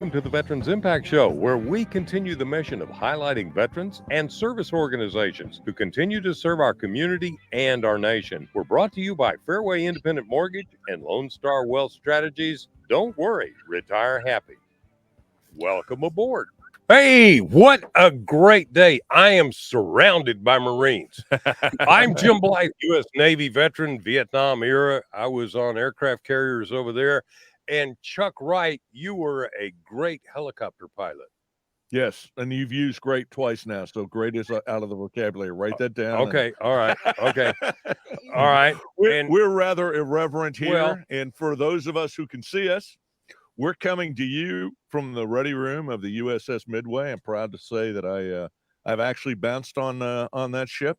Welcome to the Veterans Impact Show, where we continue the mission of highlighting veterans and service organizations who continue to serve our community and our nation. We're brought to you by Fairway Independent Mortgage and Lone Star Wealth Strategies. Don't worry, retire happy. Welcome aboard. Hey, what a great day. I am surrounded by Marines. I'm Jim Blythe, U.S. Navy veteran, Vietnam era. I was on aircraft carriers over there. And Chuck Wright, you were a great helicopter pilot. Yes, and you've used great twice now, so great is out of the vocabulary. Write that down. Okay, all right, okay, all right. We're rather irreverent here, and for those of us who can see us, we're coming to you from the ready room of the USS Midway. I'm proud to say that I've actually bounced on that ship,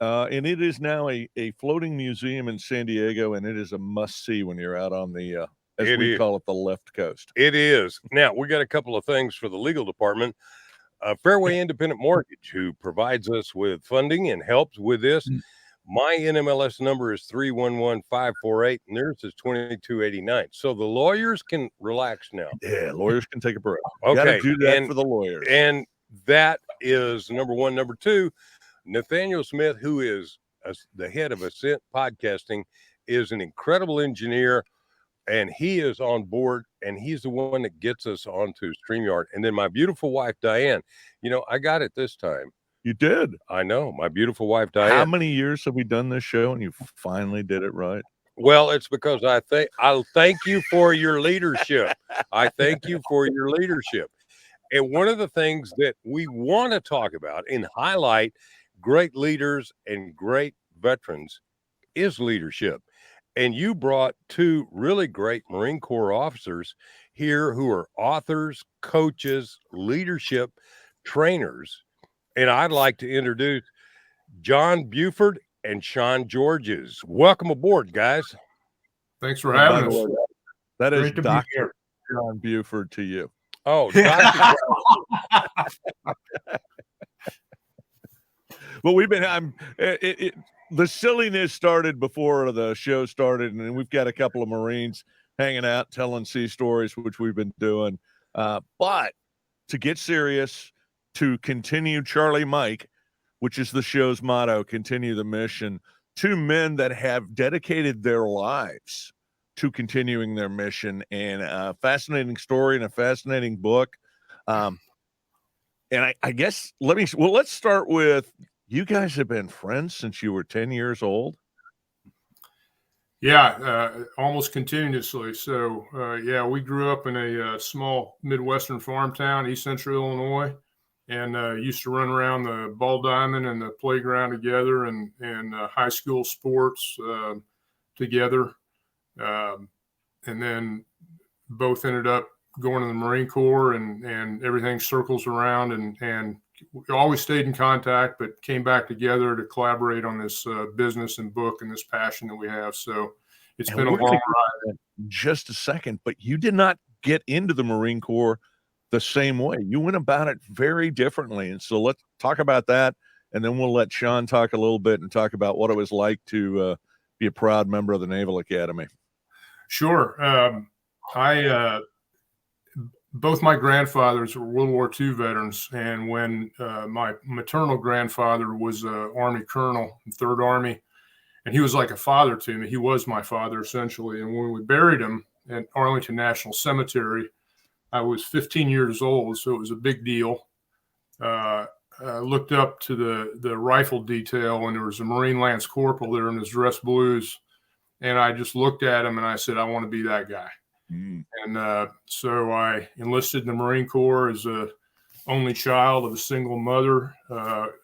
and it is now a floating museum in San Diego, and it is a must-see when you're out on the as we call it, the left coast. It is. Now, we got a couple of things for the legal department. Fairway Independent Mortgage, who provides us with funding and helps with this. My NMLS number is 311548, and theirs is 2289. So the lawyers can relax now. Yeah, lawyers can take a break. Okay. Gotta do that for the lawyers. And that is number one. Number two, Nathaniel Smith, who is the head of Ascent Podcasting, is an incredible engineer. And he is on board, and he's the one that gets us onto StreamYard. And then my beautiful wife, Diane, I got it this time. You did? I know. My beautiful wife, Diane. How many years have we done this show, and you finally did it right? Well, it's because I'll thank you for your leadership. I thank you for your leadership. And one of the things that we want to talk about and highlight great leaders and great veterans is leadership. And you brought two really great Marine Corps officers here who are authors, coaches, leadership trainers. And I'd like to introduce John Buford and Sean Georges. Welcome aboard, guys. Thanks for having us. That is Dr. John Buford to you. Oh, Dr. Well, we've been the silliness started before the show started, and we've got a couple of Marines hanging out, telling sea stories, which we've been doing. But to get serious, to continue Charlie Mike, which is the show's motto, continue the mission, two men that have dedicated their lives to continuing their mission, and a fascinating story and a fascinating book. And I guess let's start with, you guys have been friends since you were 10 years old? Yeah, almost continuously. So, we grew up in a small Midwestern farm town, East Central Illinois, and used to run around the ball diamond and the playground together, and high school sports together. And then both ended up going to the Marine Corps, and everything circles around, and we always stayed in contact, but came back together to collaborate on this business and book and this passion that we have. So it's been a long ride. Just a second, but you did not get into the Marine Corps the same way. You went about it very differently. And so let's talk about that. And then we'll let Sean talk a little bit and talk about what it was like to be a proud member of the Naval Academy. Sure. Both my grandfathers were World War II veterans, and when my maternal grandfather was an Army colonel in 3rd Army, and he was like a father to me. He was my father, essentially. And when we buried him at Arlington National Cemetery, I was 15 years old, so it was a big deal. I looked up to the rifle detail, and there was a Marine Lance Corporal there in his dress blues, and I just looked at him, and I said, I want to be that guy. And so I enlisted in the Marine Corps as a only child of a single mother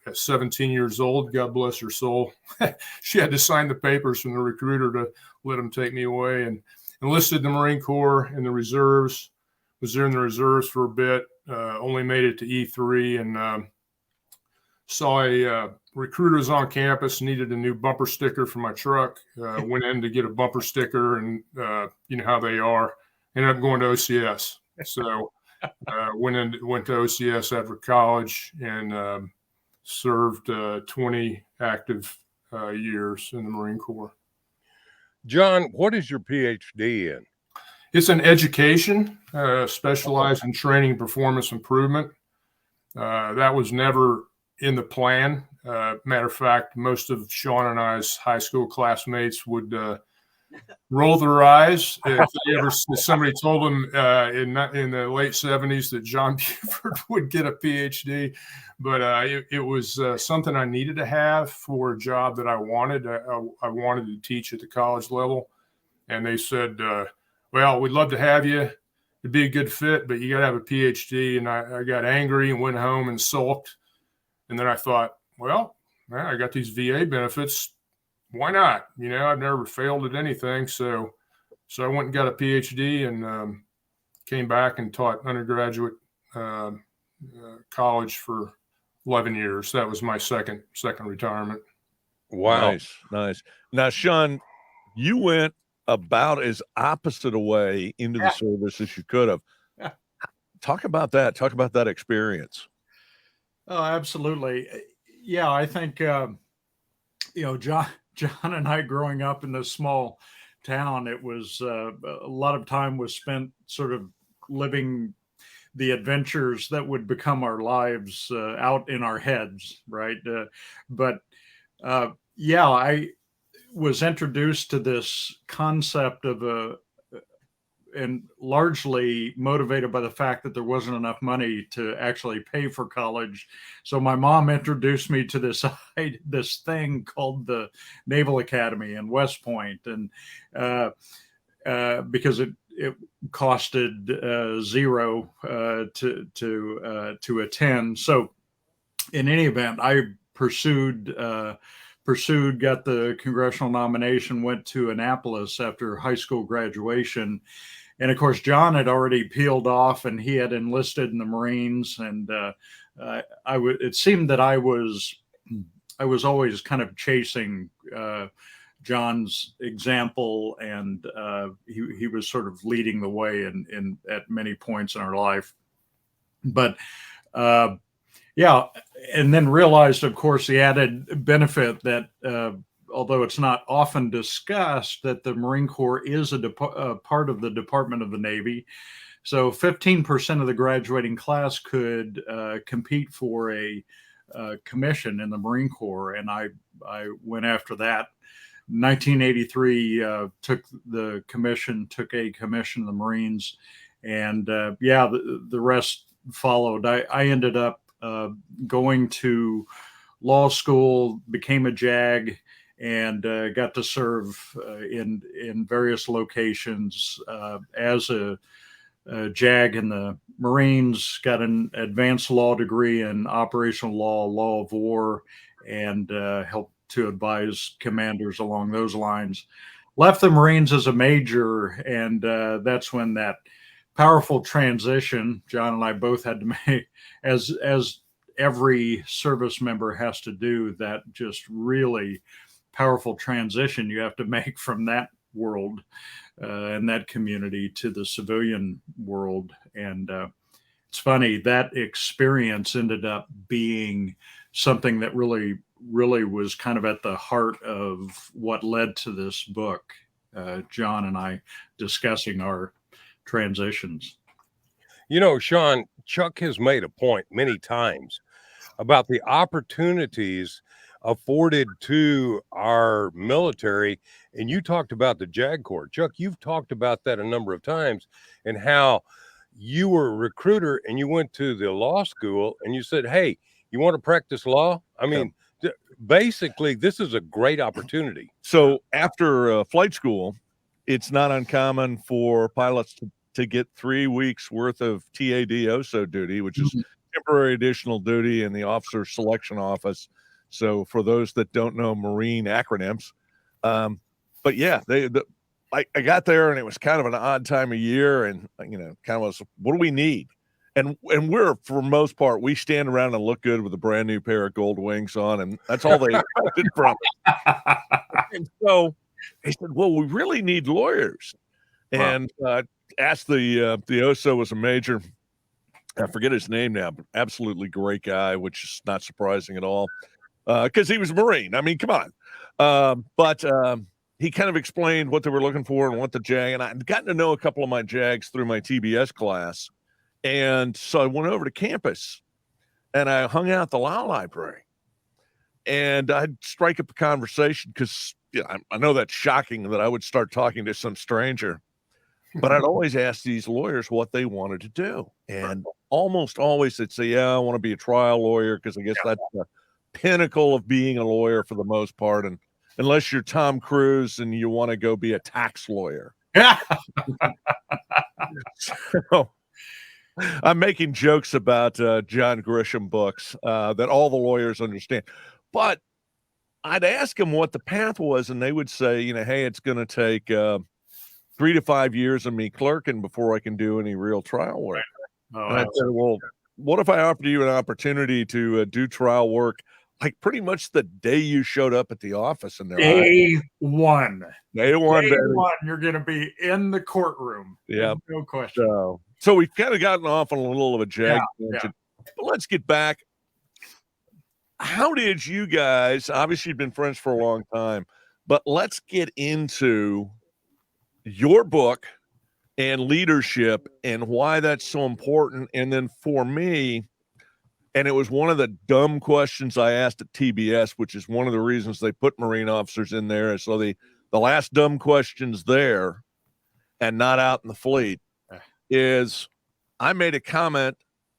at 17 years old. God bless her soul. She had to sign the papers from the recruiter to let him take me away, and enlisted in the Marine Corps in the reserves. Was there in the reserves for a bit, only made it to E3, and saw a recruiter was on campus, needed a new bumper sticker for my truck. Went in to get a bumper sticker, and you know how they are. Ended up going to OCS. So went to OCS after college, and served 20 active years in the Marine Corps. John, what is your PhD in? It's an education, specialized in training and performance improvement. That was never in the plan. Matter of fact, most of Sean and I's high school classmates would roll their eyes if somebody told them in the late 70s that John Buford would get a PhD. But it was something I needed to have for a job that I wanted. I wanted to teach at the college level. And they said, well, we'd love to have you. It'd be a good fit, but you got to have a PhD. And I got angry and went home and sulked. And then I thought, well, I got these VA benefits. Why not? I've never failed at anything. So I went and got a PhD and came back and taught undergraduate college for 11 years. That was my second retirement. Wow. Nice. Now, Sean, you went about as opposite a way into the service as you could have. Yeah. Talk about that. Talk about that experience. Oh, absolutely. Yeah, I think, John and I growing up in this small town, it was a lot of time was spent sort of living the adventures that would become our lives out in our heads, right? I was introduced to this concept of and largely motivated by the fact that there wasn't enough money to actually pay for college. So my mom introduced me to this thing called the Naval Academy in West Point, and because it costed zero to attend. So in any event, I pursued, got the congressional nomination, went to Annapolis after high school graduation. And of course, John had already peeled off and he had enlisted in the Marines. And it seemed that I was always kind of chasing John's example, and he was sort of leading the way in at many points in our life. But yeah, and then realized, of course, the added benefit that although it's not often discussed, that the Marine Corps is a part of the Department of the Navy. So 15% of the graduating class could compete for a commission in the Marine Corps, and I went after that. 1983, took a commission in the Marines, and the rest followed. I ended up going to law school, became a JAG, and got to serve in various locations as a JAG in the Marines, got an advanced law degree in operational law of war, and helped to advise commanders along those lines. Left the Marines as a major, and that's when that powerful transition John and I both had to make, as every service member has to do, that just really powerful transition you have to make from that world and that community to the civilian world. And it's funny, that experience ended up being something that really was kind of at the heart of what led to this book, John and I discussing our transitions. Sean, Chuck has made a point many times about the opportunities afforded to our military. And you talked about the JAG Corps. Chuck, you've talked about that a number of times, and how you were a recruiter and you went to the law school and you said, hey, you want to practice law? I mean, basically, this is a great opportunity. So after flight school, it's not uncommon for pilots to get 3 weeks worth of TADOSO duty, which is temporary additional duty in the officer selection office. So for those that don't know Marine acronyms, but yeah, I got there and it was kind of an odd time of year, and kind of was, what do we need? And we're, for most part, we stand around and look good with a brand new pair of gold wings on, and that's all they expected from us. And so they said, well, we really need lawyers. Wow. And asked the OSO was a major. I forget his name now, but absolutely great guy, which is not surprising at all, because he was a Marine. I mean, come on. But he kind of explained what they were looking for and what the JAG, and I'd gotten to know a couple of my JAGs through my TBS class. And so I went over to campus and I hung out at the law library, and I'd strike up a conversation because I know that's shocking that I would start talking to some stranger, but I'd always ask these lawyers what they wanted to do. And almost always they'd say, yeah, I want to be a trial lawyer, because I guess that's the pinnacle of being a lawyer for the most part. And unless you're Tom Cruise and you want to go be a tax lawyer. So I'm making jokes about John Grisham books that all the lawyers understand. But I'd ask them what the path was, and they would say, hey, it's going to take 3 to 5 years of me clerking before I can do any real trial work. Oh, and I said, well, what if I offered you an opportunity to do trial work like pretty much the day you showed up at the office? And day one, you're going to be in the courtroom. Yeah, no question. So we've kind of gotten off on a little of a jag tangent, but let's get back. How did you guys, obviously you've been friends for a long time, but let's get into your book and leadership and why that's so important. And then for me, and it was one of the dumb questions I asked at TBS, which is one of the reasons they put Marine officers in there. And so the last dumb questions there and not out in the fleet is, I made a comment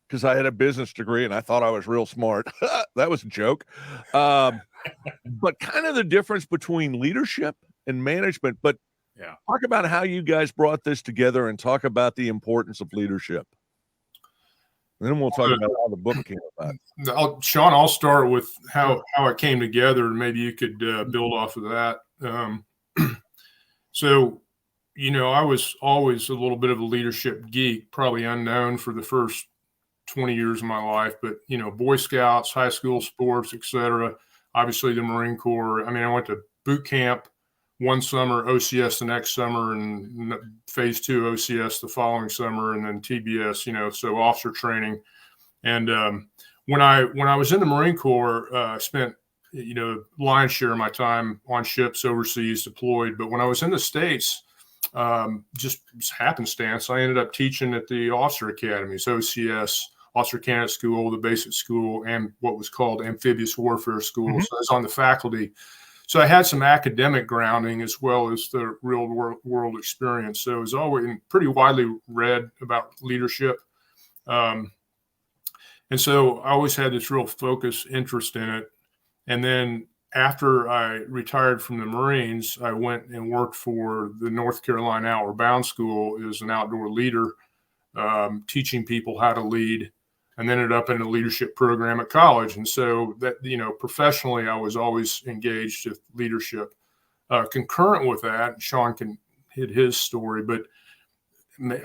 because I had a business degree and I thought I was real smart. That was a joke. But kind of the difference between leadership and management. But talk about how you guys brought this together and talk about the importance of leadership. And then we'll talk about how the book came about. Sean, I'll start with how it came together, and maybe you could build off of that. So, I was always a little bit of a leadership geek, probably unknown for the first 20 years of my life, but, Boy Scouts, high school sports, etc. Obviously the Marine Corps. I mean, I went to boot camp one summer, OCS the next summer, and phase 2 OCS the following summer, and then TBS, so officer training. And when I was in the Marine Corps, I spent, lion's share of my time on ships overseas deployed. But when I was in the States, just happenstance, I ended up teaching at the officer academies, OCS, Officer Candidate School, the basic school, and what was called Amphibious Warfare School. Mm-hmm. So I was on the faculty. So I had some academic grounding as well as the real world experience. So it was always pretty widely read about leadership. And so I always had this real focus interest in it. And then after I retired from the Marines, I went and worked for the North Carolina Outward Bound School as an outdoor leader, teaching people how to lead, and then ended up in a leadership program at college. And so that, professionally, I was always engaged with leadership. Concurrent with that, Sean can hit his story, but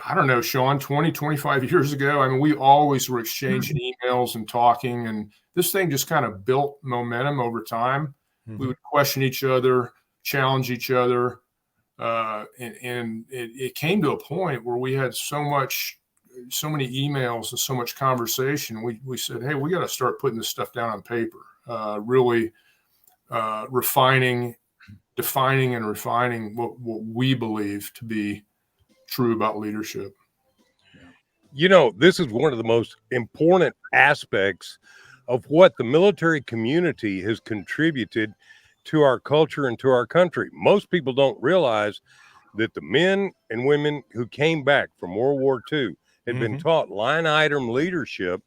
I don't know, Sean, 20, 25 years ago, I mean, we always were exchanging emails and talking, and this thing just kind of built momentum over time. Mm-hmm. We would question each other, challenge each other. And it came to a point where we had so many emails and so much conversation. We said, hey, we got to start putting this stuff down on paper, really defining and refining what we believe to be true about leadership. This is one of the most important aspects of what the military community has contributed to our culture and to our country. Most people don't realize that the men and women who came back from World War II had been taught line item leadership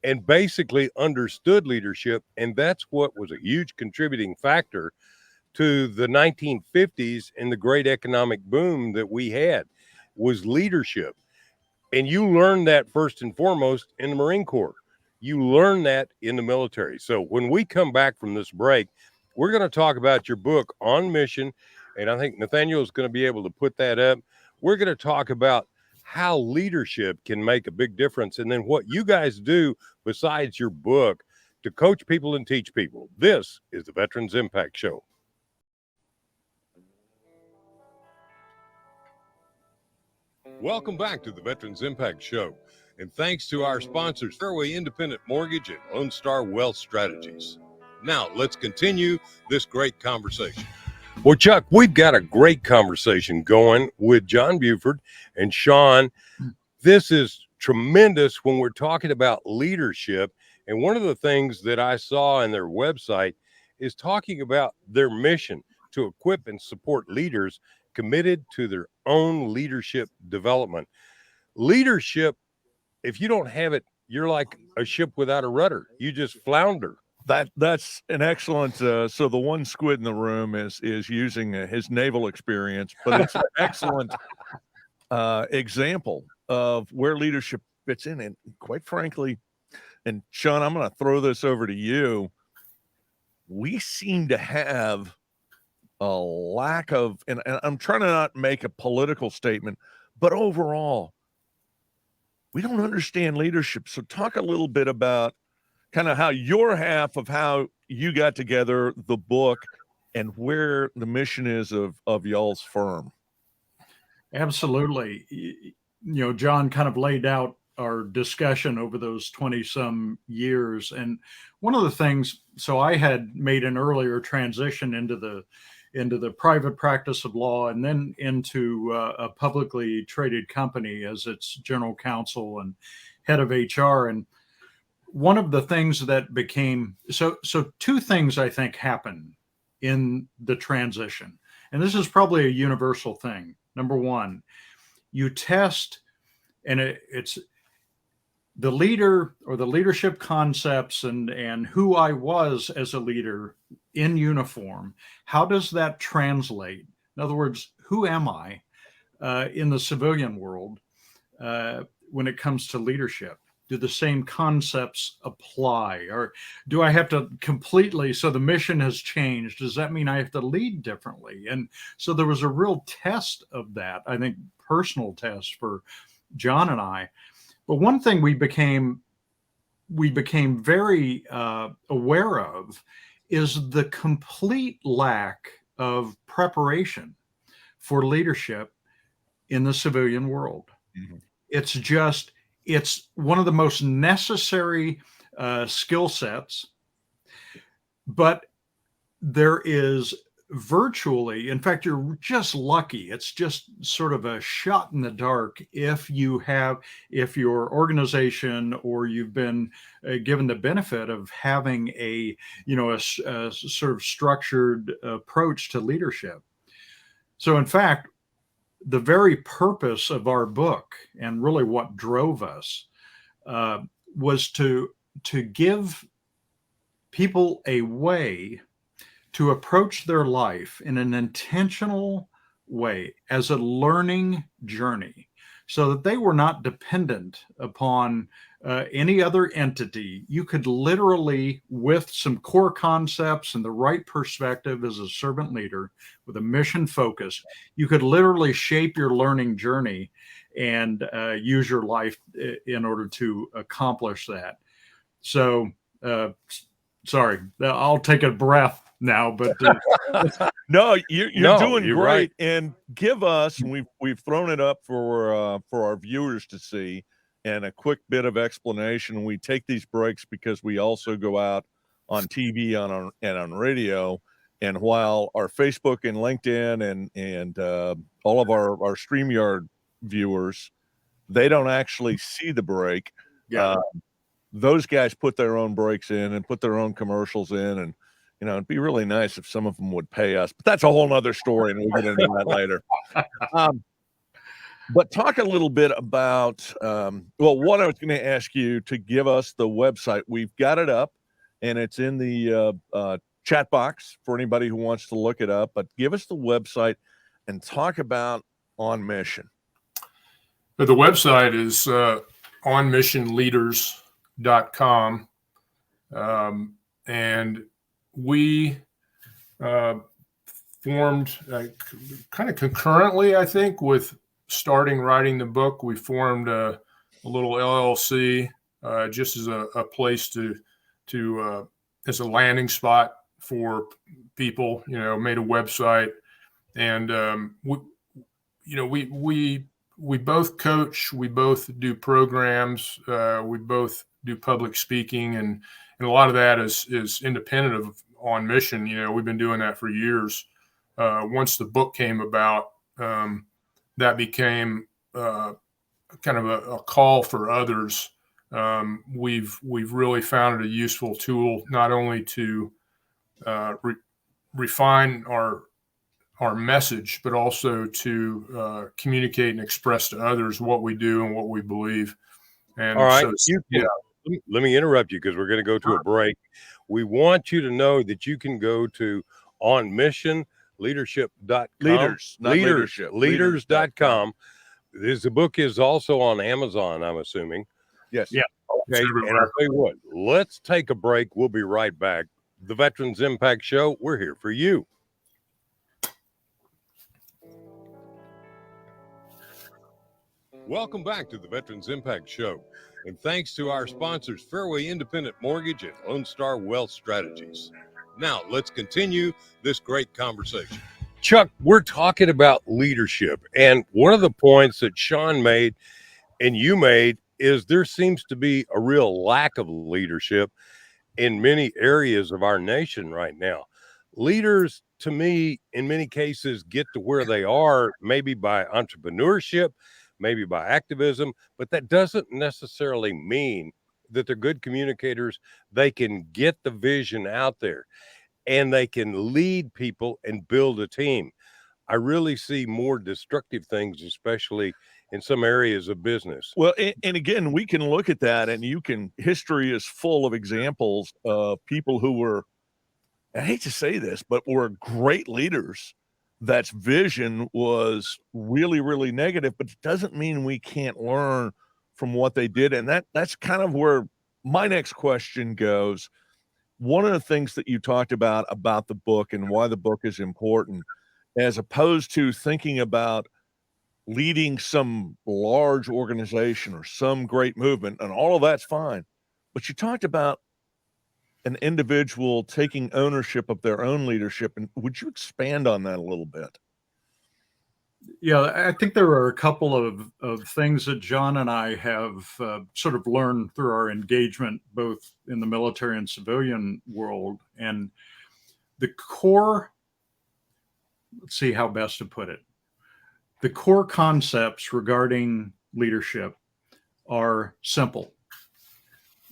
and basically understood leadership. And that's what was a huge contributing factor to the 1950s and the great economic boom that we had, was leadership. And you learn that first and foremost in the Marine Corps. You learn that in the military. So when we come back from this break, we're going to talk about your book, On Mission. And I think Nathaniel is going to be able to put that up. We're going to talk about how leadership can make a big difference, and then what you guys do besides your book to coach people and teach people. This is the Veterans Impact Show. Welcome back to the Veterans Impact Show, and thanks to our sponsors, Fairway Independent Mortgage and Lone Star Wealth Strategies. Now let's continue this great conversation. Well, Chuck, we've got a great conversation going with John Buford and Sean. This is tremendous when we're talking about leadership. And one of the things that I saw in their website is talking about their mission to equip and support leaders committed to their own leadership development. Leadership, if you don't have it, you're like a ship without a rudder. You just flounder. That's an excellent. So the one squid in the room is using his naval experience, but it's an excellent example of where leadership fits in. And quite frankly, and Sean, I'm going to throw this over to you. We seem to have a lack of, and I'm trying to not make a political statement, but overall, we don't understand leadership. So talk a little bit about kind of how your half of how you got together the book and where the mission is of y'all's firm. Absolutely. You know, John kind of laid out our discussion over those 20 some years. And one of the things, so I had made an earlier transition into the private practice of law and then into a publicly traded company as its general counsel and head of HR. And one of the things that became, so two things I think happen in the transition. And this is probably a universal thing. Number one, you test, and it's the leader or the leadership concepts and who I was as a leader in uniform. How does that translate? In other words, who am I in the civilian world when it comes to leadership? Do the same concepts apply, or do I have to completely, so the mission has changed, does that mean I have to lead differently? And so there was a real test of that, I think, personal test for John and I. But one thing we became very aware of is the complete lack of preparation for leadership in the civilian world. Mm-hmm. It's one of the most necessary skill sets, but there is virtually, in fact, you're just lucky. It's just sort of a shot in the dark if your organization or you've been given the benefit of having a sort of structured approach to leadership. So in fact, the very purpose of our book and really what drove us was to give people a way to approach their life in an intentional way as a learning journey so that they were not dependent upon any other entity. You could literally, with some core concepts and the right perspective as a servant leader with a mission focus, you could literally shape your learning journey and use your life in order to accomplish that. So, sorry, I'll take a breath now, but no, you're doing great. Right. And give us, and we've thrown it up for our viewers to see, and a quick bit of explanation. We take these breaks because we also go out on TV and on radio. And while our Facebook and LinkedIn and all of our StreamYard viewers, they don't actually see the break. Yeah. Those guys put their own breaks in and put their own commercials in, and it'd be really nice if some of them would pay us, but that's a whole nother story, and we'll get into that later. But talk a little bit about, what I was going to ask you to give us the website. We've got it up, and it's in the chat box for anybody who wants to look it up, but give us the website and talk about On Mission. The website is onmissionleaders.com. And we formed kind of concurrently, I think, with starting writing the book. We formed a little LLC just as a place to as a landing spot for people. Made a website, and we both coach, we both do programs, we both do public speaking, and a lot of that is independent of On Mission. We've been doing that for years. once the book came about, that became kind of a call for others. We've really found it a useful tool, not only to refine our message, but also to communicate and express to others what we do and what we believe. And All right. so, Let me interrupt you because we're going to go to a break. We want you to know that you can go to onmissionleadership.com. Leaders, not leadership. Leaders.com. The book is also on Amazon, I'm assuming. Yes. Yeah. Okay. And I'll tell you what, let's take a break. We'll be right back. The Veterans Impact Show, we're here for you. Welcome back to the Veterans Impact Show. And thanks to our sponsors, Fairway Independent Mortgage and Lone Star Wealth Strategies. Now, let's continue this great conversation. Chuck, we're talking about leadership. And one of the points that Sean made and you made is there seems to be a real lack of leadership in many areas of our nation right now. Leaders, to me, in many cases, get to where they are maybe by entrepreneurship, maybe by activism, but that doesn't necessarily mean that they're good communicators. They can get the vision out there and they can lead people and build a team. I really see more destructive things, especially in some areas of business. Well, and again, we can look at that, and history is full of examples of people who were, I hate to say this, but were great leaders. That's vision was really, really negative, but it doesn't mean we can't learn from what they did. And that's kind of where my next question goes. One of the things that you talked about the book and why the book is important, as opposed to thinking about leading some large organization or some great movement, and all of that's fine. But you talked about an individual taking ownership of their own leadership. And would you expand on that a little bit? Yeah, I think there are a couple of things that John and I have sort of learned through our engagement, both in the military and civilian world. And the core, let's see how best to put it. The core concepts regarding leadership are simple.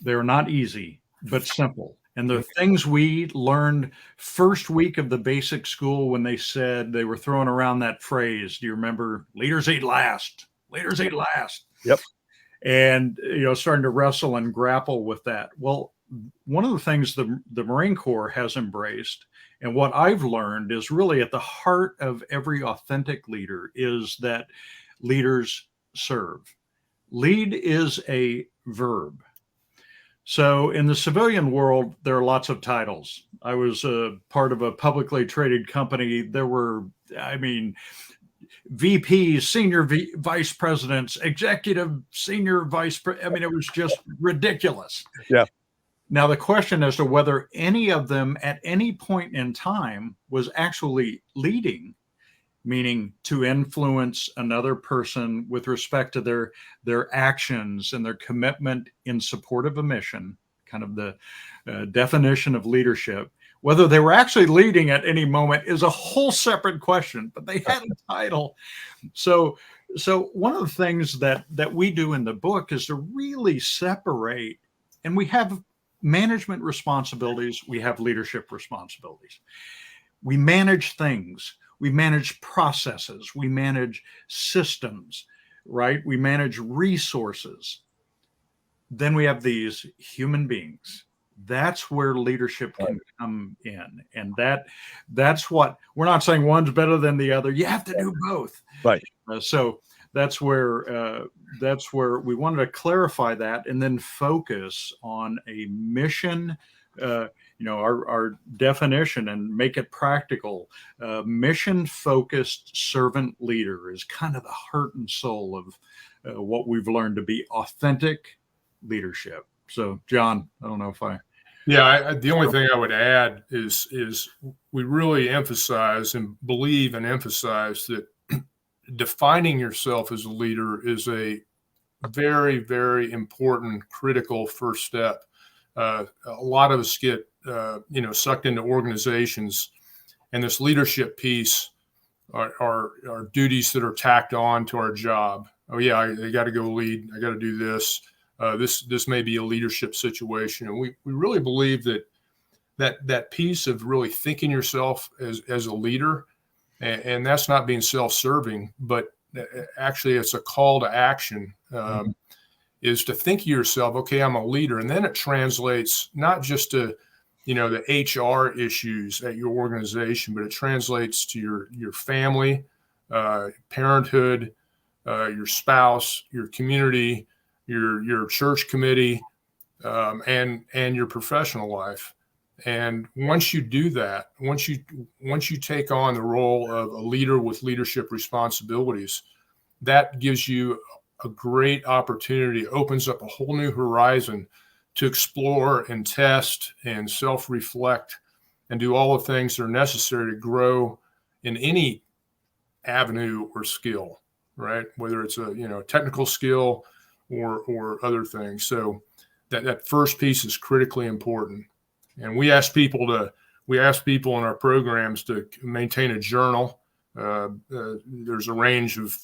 They're not easy, but simple. And the things we learned first week of the basic school when they said they were throwing around that phrase, do you remember? Leaders eat last. Leaders eat last. Yep. And, starting to wrestle and grapple with that. Well, one of the things the Marine Corps has embraced, and what I've learned is really at the heart of every authentic leader, is that leaders serve. Lead is a verb. So in the civilian world, there are lots of titles. I was a part of a publicly traded company. There were, VPs, senior vice presidents, executive senior vice president. It was just ridiculous. Yeah. Now, the question as to whether any of them at any point in time was actually leading, meaning to influence another person with respect to their actions and their commitment in support of a mission, kind of the definition of leadership. Whether they were actually leading at any moment is a whole separate question, but they had a title. So one of the things that we do in the book is to really separate, and we have management responsibilities, we have leadership responsibilities. We manage things. We manage processes, we manage systems, right? We manage resources. Then we have these human beings. That's where leadership can come in. And that's what, we're not saying one's better than the other. You have to do both. Right. So that's where we wanted to clarify that and then focus on a mission, our definition, and make it practical. Mission-focused servant leader is kind of the heart and soul of what we've learned to be authentic leadership. So, John, I don't know if I. Yeah, the only thing I would add is we really emphasize and believe and emphasize that defining yourself as a leader is a very, very important, critical first step. A lot of us get, sucked into organizations And this leadership piece are duties that are tacked on to our job. Oh yeah, I got to go lead. I got to do this. This may be a leadership situation, and we really believe that piece of really thinking yourself as a leader, and that's not being self-serving, but actually it's a call to action. Is to think of yourself, okay, I'm a leader, and then it translates not just to the HR issues at your organization, but it translates to your family, parenthood, your spouse, your community, your church committee, and your professional life. And once you do that, once you take on the role of a leader with leadership responsibilities, that gives you a great opportunity, opens up a whole new horizon to explore and test and self-reflect and do all the things that are necessary to grow in any avenue or skill, right? Whether it's a technical skill or other things. So that first piece is critically important. And we ask people in our programs to maintain a journal. There's a range of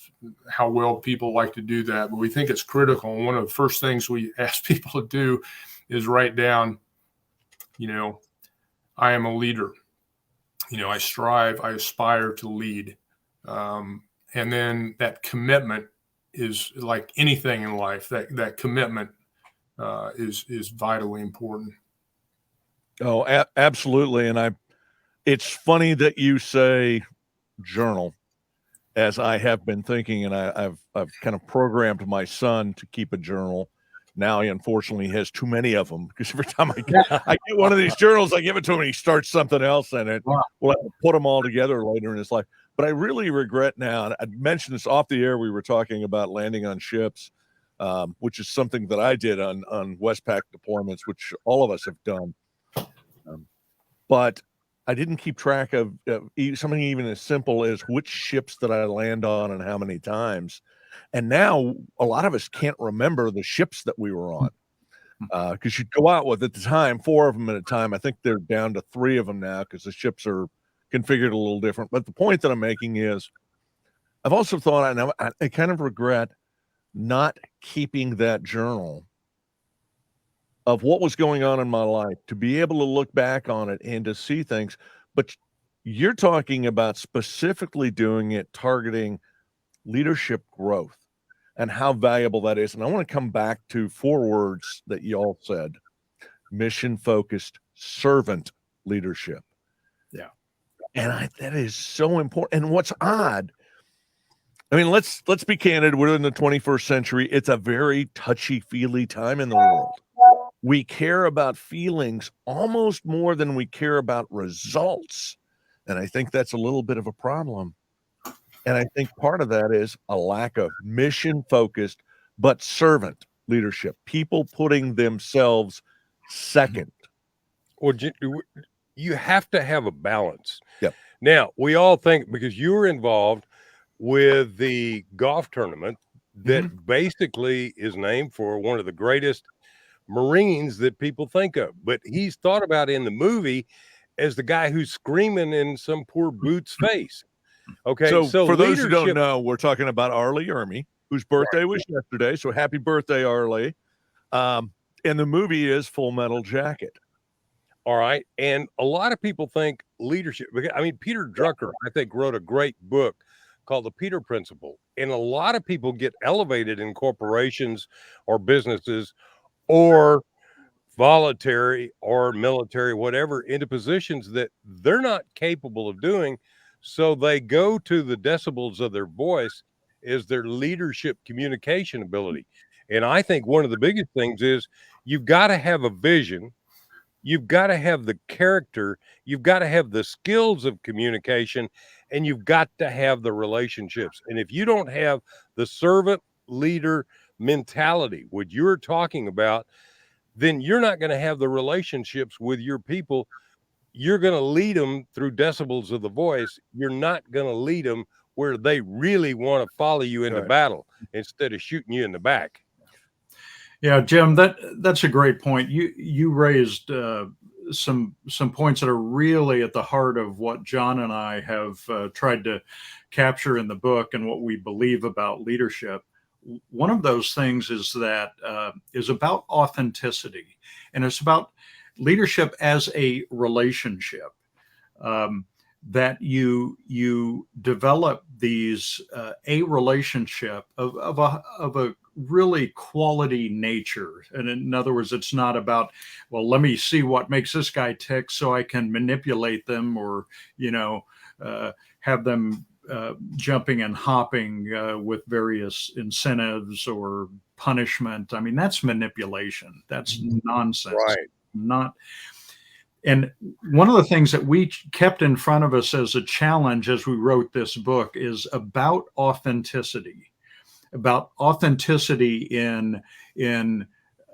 how well people like to do that, but we think it's critical. And one of the first things we ask people to do is write down, I am a leader. I strive, I aspire to lead. And then that commitment is like anything in life, that commitment is vitally important. Oh, absolutely. And it's funny that you say journal, as I have been thinking, and I've kind of programmed my son to keep a journal. Now he unfortunately has too many of them, because every time I get one of these journals, I give it to him and he starts something else in it. Wow. We'll have to put them all together later in his life. But I really regret now, and I mentioned this off the air, we were talking about landing on ships, which is something that I did on Westpac deployments, which all of us have done. But I didn't keep track of something even as simple as which ships that I land on and how many times. And now a lot of us can't remember the ships that we were on, because you'd go out with, at the time, 4 of them at a time. I think they're down to 3 of them now because the ships are configured a little different. But the point that I'm making is I've also thought, and I kind of regret not keeping that journal of what was going on in my life, to be able to look back on it and to see things. But you're talking about specifically doing it, targeting leadership growth and how valuable that is. And I want to come back to 4 words that you all said: mission-focused servant leadership. Yeah. And that is so important. And what's odd, I mean, let's be candid. We're in the 21st century. It's a very touchy-feely time in the world. We care about feelings almost more than we care about results. And I think that's a little bit of a problem. And I think part of that is a lack of mission-focused but servant leadership, people putting themselves second. Well, you have to have a balance. Yep. Now, we all think, because you were involved with the golf tournament that basically is named for one of the greatest Marines that people think of, but he's thought about in the movie as the guy who's screaming in some poor boot's face. Okay, so for those who don't know, we're talking about Arlie Ermy, whose birthday was yesterday. So happy birthday, Arlie. And the movie is Full Metal Jacket. All right. And a lot of people think leadership, I mean, Peter Drucker, I think, wrote a great book called The Peter Principle. And a lot of people get elevated in corporations or businesses or voluntary or military, whatever, into positions that they're not capable of doing. So they go to the decibels of their voice as their leadership communication ability. And I think one of the biggest things is you've got to have a vision. You've got to have the character. You've got to have the skills of communication, and you've got to have the relationships. And if you don't have the servant leader mentality, what you're talking about, then you're not going to have the relationships with your people. You're going to lead them through decibels of the voice. You're not going to lead them where they really want to follow you into battle instead of shooting you in the back. Yeah, Jim, that's a great point. You raised some points that are really at the heart of what John and I have tried to capture in the book and what we believe about leadership. One of those things is that is about authenticity, and it's about leadership as a relationship. That you develop these a relationship of a really quality nature. And in other words, it's not about, well, let me see what makes this guy tick so I can manipulate them, or have them jumping and hopping with various incentives or punishment. I mean, that's manipulation. That's nonsense. Right. Not. And one of the things that we kept in front of us as a challenge as we wrote this book is about authenticity in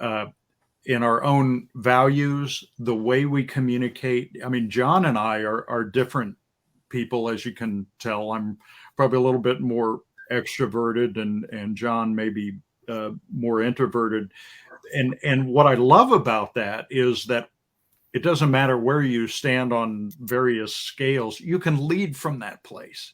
our own values, the way we communicate. I mean, John and I are different people, as you can tell. I'm probably a little bit more extroverted, and John maybe more introverted. And what I love about that is that it doesn't matter where you stand on various scales. You can lead from that place.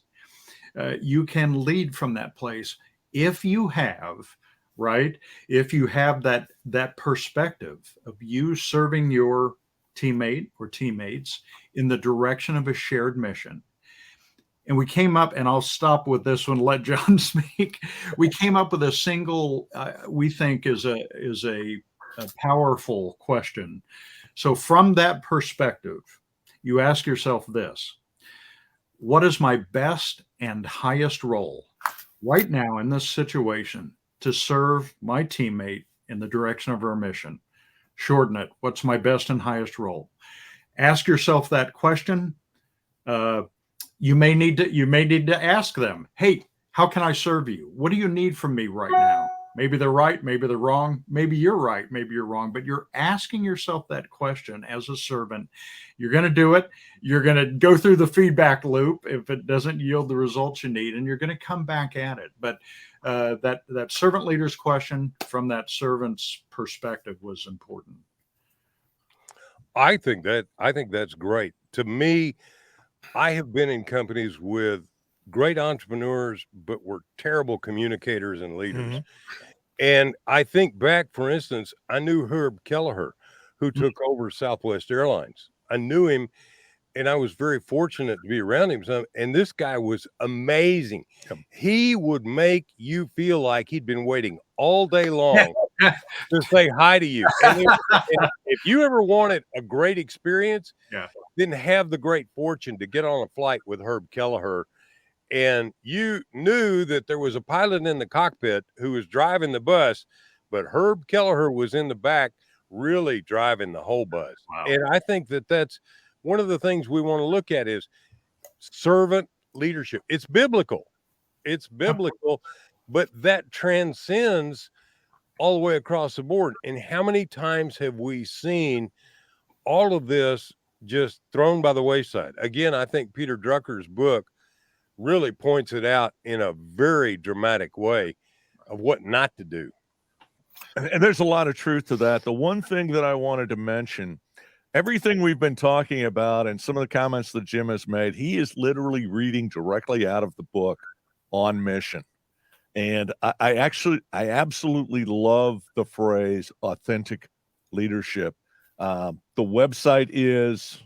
You can lead from that place if you have, right? If you have that perspective of you serving your teammate or teammates in the direction of a shared mission. And we came up, and I'll stop with this one, let John speak. We came up with a single, we think is a powerful question. So from that perspective, you ask yourself this: what is my best and highest role right now in this situation to serve my teammate in the direction of our mission? Shorten it. What's my best and highest role? Ask yourself that question. You may need to ask them, hey, how can I serve you? What do you need from me right now? Maybe they're right, maybe they're wrong, maybe you're right, maybe you're wrong, but you're asking yourself that question as a servant. You're going to do it. You're going to go through the feedback loop if it doesn't yield the results you need, and you're going to come back at it. But that servant leader's question from that servant's perspective was important. I think that's great. To me, I have been in companies with great entrepreneurs, but were terrible communicators and leaders. And I think back, for instance, I knew Herb Kelleher, who took over Southwest Airlines. I knew him, and I was very fortunate to be around him. And this guy was amazing. He would make you feel like he'd been waiting all day long to say hi to you. And if you ever wanted a great experience, then have the great fortune to get on a flight with Herb Kelleher. And you knew that there was a pilot in the cockpit who was driving the bus, but Herb Kelleher was in the back really driving the whole bus. Wow. And I think that that's one of the things we want to look at is servant leadership. It's biblical. It's biblical, but that transcends all the way across the board. And how many times have we seen all of this just thrown by the wayside? Again, I think Peter Drucker's book really points it out in a very dramatic way of what not to do. And there's a lot of truth to that. The one thing that I wanted to mention, everything we've been talking about and some of the comments that Jim has made, he is literally reading directly out of the book On Mission. And I absolutely love the phrase authentic leadership. The website is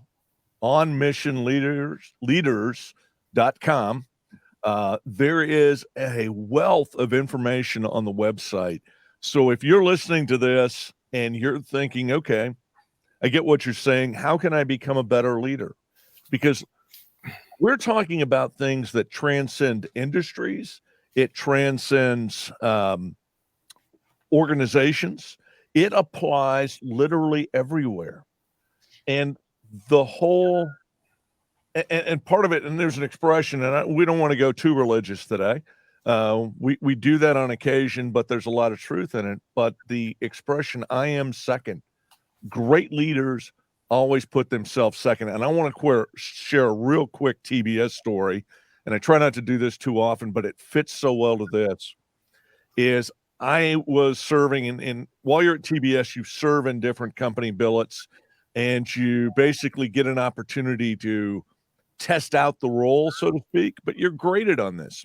onmissionleaders.com. There is a wealth of information on the website. So if you're listening to this and you're thinking, okay, I get what you're saying, how can I become a better leader? Because we're talking about things that transcend industries. It transcends organizations. It applies literally everywhere. And the whole, and part of it, and there's an expression, and we don't want to go too religious today. We do that on occasion, but there's a lot of truth in it. But the expression, I am second, great leaders always put themselves second. And I want to share a real quick TBS story. And I try not to do this too often, but it fits so well to this, is I was serving in while you're at TBS, you serve in different company billets. and you basically get an opportunity to test out the role, so to speak, but you're graded on this.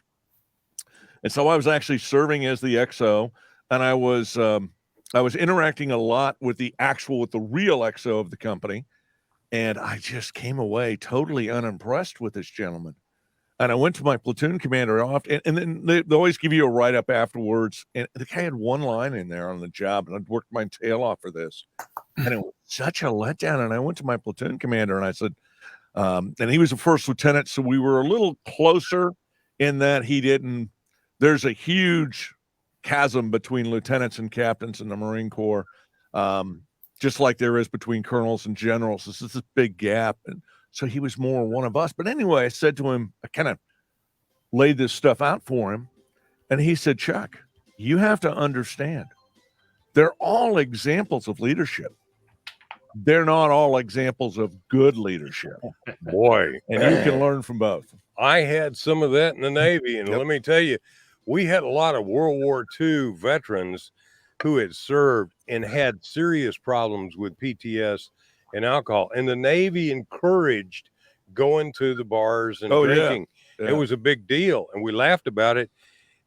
And so I was actually serving as the XO, and I was interacting a lot with the real XO of the company, and I just came away totally unimpressed with this gentleman. And I went to my platoon commander off, and then they always give you a write-up afterwards. And the guy had one line in there on the job, and I'd worked my tail off for this. And it was such a letdown. And I went to my platoon commander, and I said, and he was a first lieutenant, so we were a little closer in that there's a huge chasm between lieutenants and captains in the Marine Corps, just like there is between colonels and generals. This is a big gap. And so he was more one of us. But anyway, I said to him, I kind of laid this stuff out for him. And he said, Chuck, you have to understand, they're all examples of leadership. They're not all examples of good leadership. Boy. And you can learn from both. I had some of that in the Navy. And let me tell you, we had a lot of World War II veterans who had served and had serious problems with PTS and alcohol. And the Navy encouraged going to the bars and drinking. Yeah. It was a big deal. And we laughed about it.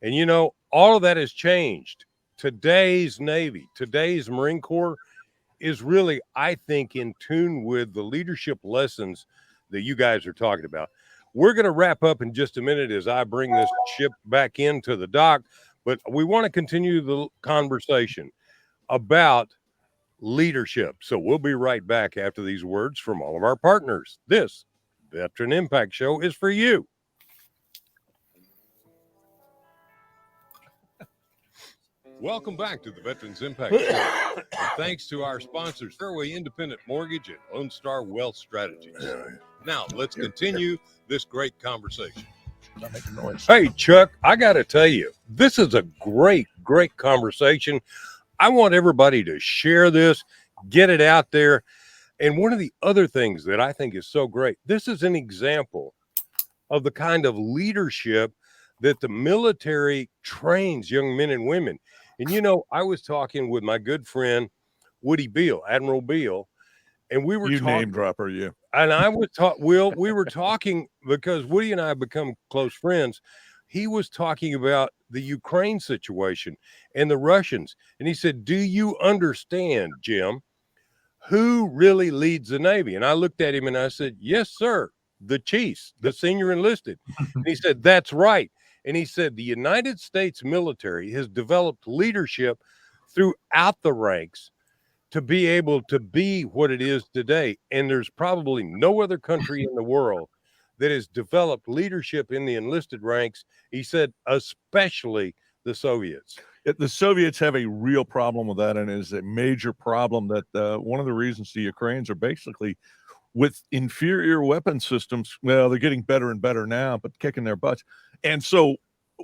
And, you know, all of that has changed. Today's Navy, today's Marine Corps is really, I think, in tune with the leadership lessons that you guys are talking about. We're going to wrap up in just a minute as I bring this ship back into the dock, but we want to continue the conversation about leadership. So we'll be right back after these words from all of our partners. This Veteran Impact Show is for you. Welcome back to the Veterans Impact Show. And thanks to our sponsors, Fairway Independent Mortgage and Lone Star Wealth Strategies. Now, let's continue this great conversation. Hey, Chuck, I got to tell you, this is a great, great conversation. I want everybody to share this, get it out there. And one of the other things that I think is so great, this is an example of the kind of leadership that the military trains young men and women. And, you know, I was talking with my good friend, Woody Beale, Admiral Beale, and we were talking. Name dropper, you. And I was we were talking because Woody and I have become close friends. He was talking about the Ukraine situation and the Russians. And he said, do you understand, Jim, who really leads the Navy? And I looked at him and I said, yes, sir, the chiefs, the senior enlisted. And he said, that's right. And he said, the United States military has developed leadership throughout the ranks to be able to be what it is today. And there's probably no other country in the world that has developed leadership in the enlisted ranks. He said, especially the Soviets. The Soviets have a real problem with that, and it is a major problem that one of the reasons the Ukrainians are basically with inferior weapon systems. Well, they're getting better and better now, but kicking their butts. And so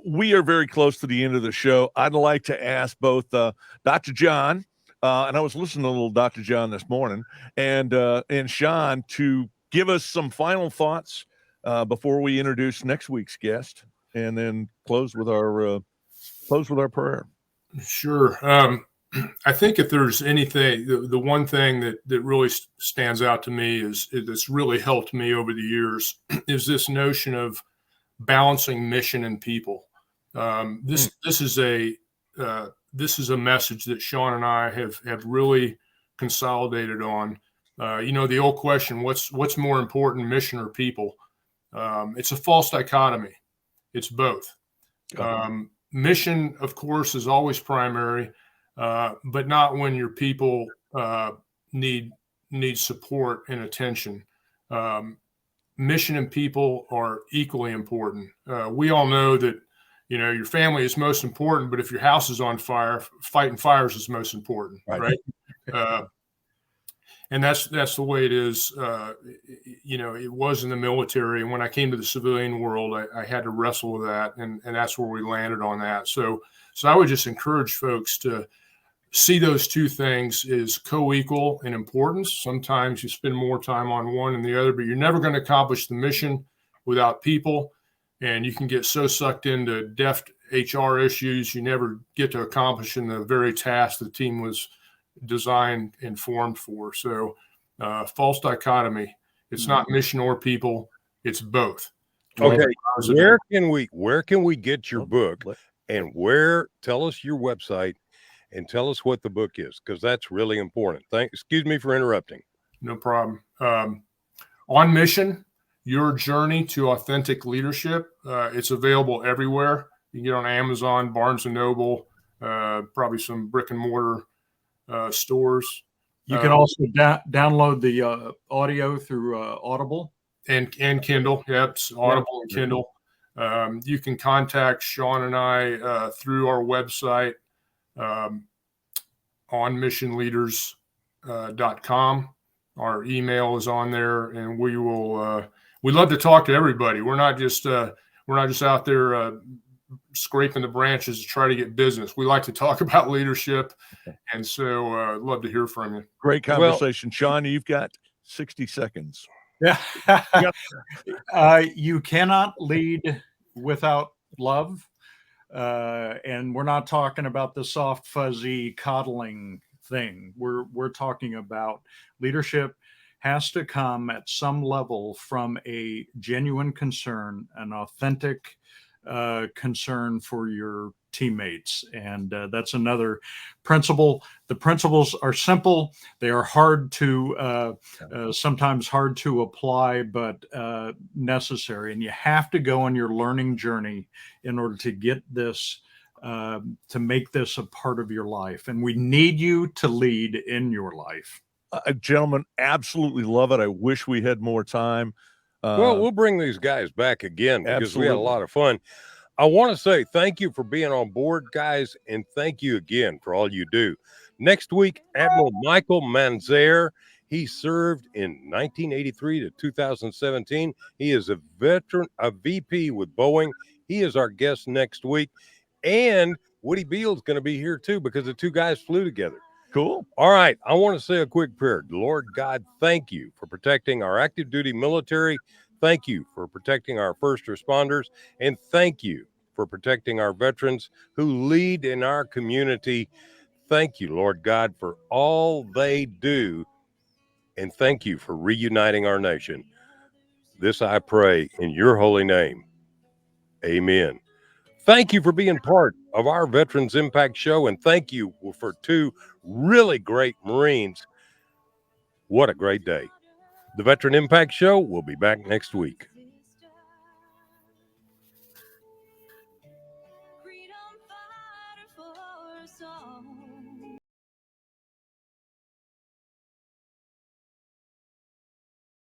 we are very close to the end of the show. I'd like to ask both Dr. John, and I was listening to a little Dr. John this morning, and Sean to give us some final thoughts before we introduce next week's guest, and then close with our prayer. Sure. I think if there's anything, the one thing that really stands out to me that's really helped me over the years is this notion of balancing mission and people. This is a message that Sean and I have really consolidated on. You know, the old question, what's more important, mission or people? It's a false dichotomy. It's both. Mission, of course, is always primary, but not when your people need support and attention. Mission and people are equally important. We all know that, you know, your family is most important, but if your house is on fire, fighting fires is most important, right? And that's the way it is. You know, it was in the military. And when I came to the civilian world, I had to wrestle with that. And that's where we landed on that. So I would just encourage folks to see those two things as co-equal in importance. Sometimes you spend more time on one than the other, but you're never going to accomplish the mission without people. And you can get so sucked into deft HR issues, you never get to accomplishing the very task the team was designed and formed for. So false dichotomy. It's not mission or people. It's both. Okay. 12 hours a day. Where can we get your book, and tell us your website and tell us what the book is, because that's really important. Excuse me for interrupting. No problem. On Mission, Your Journey to Authentic Leadership. It's available everywhere. You can get on Amazon, Barnes & Noble, probably some brick and mortar stores. You can also download the audio through Audible. And Kindle. Yep, it's Audible and Kindle. You can contact Sean and I through our website, onmissionleaders.com. Our email is on there, and we'd love to talk to everybody. We're not just out there scraping the branches to try to get business. We like to talk about leadership, and so I'd love to hear from you. Great conversation. Sean, you've got 60 seconds. Yeah. You cannot lead without love. And we're not talking about the soft, fuzzy coddling thing. We're talking about leadership has to come at some level from a genuine concern, an authentic concern for your teammates. And that's another principle. The principles are simple. They are sometimes hard to apply, but necessary. And you have to go on your learning journey in order to get this, to make this a part of your life. And we need you to lead in your life. Gentlemen, absolutely love it. I wish we had more time. Well, we'll bring these guys back again because absolutely. We had a lot of fun. I want to say thank you for being on board, guys, and thank you again for all you do. Next week, Admiral Michael Manzer. He served in 1983 to 2017. He is a veteran, a VP with Boeing. He is our guest next week. And Woody Beale's going to be here too, because the two guys flew together. Cool. All right. I want to say a quick prayer. Lord God, thank you for protecting our active duty military. Thank you for protecting our first responders. And thank you for protecting our veterans who lead in our community. Thank you, Lord God, for all they do. And thank you for reuniting our nation. This I pray in your holy name. Amen. Thank you for being part of our Veterans Impact Show, and thank you for two really great Marines. What a great day. The Veteran Impact Show will be back next week.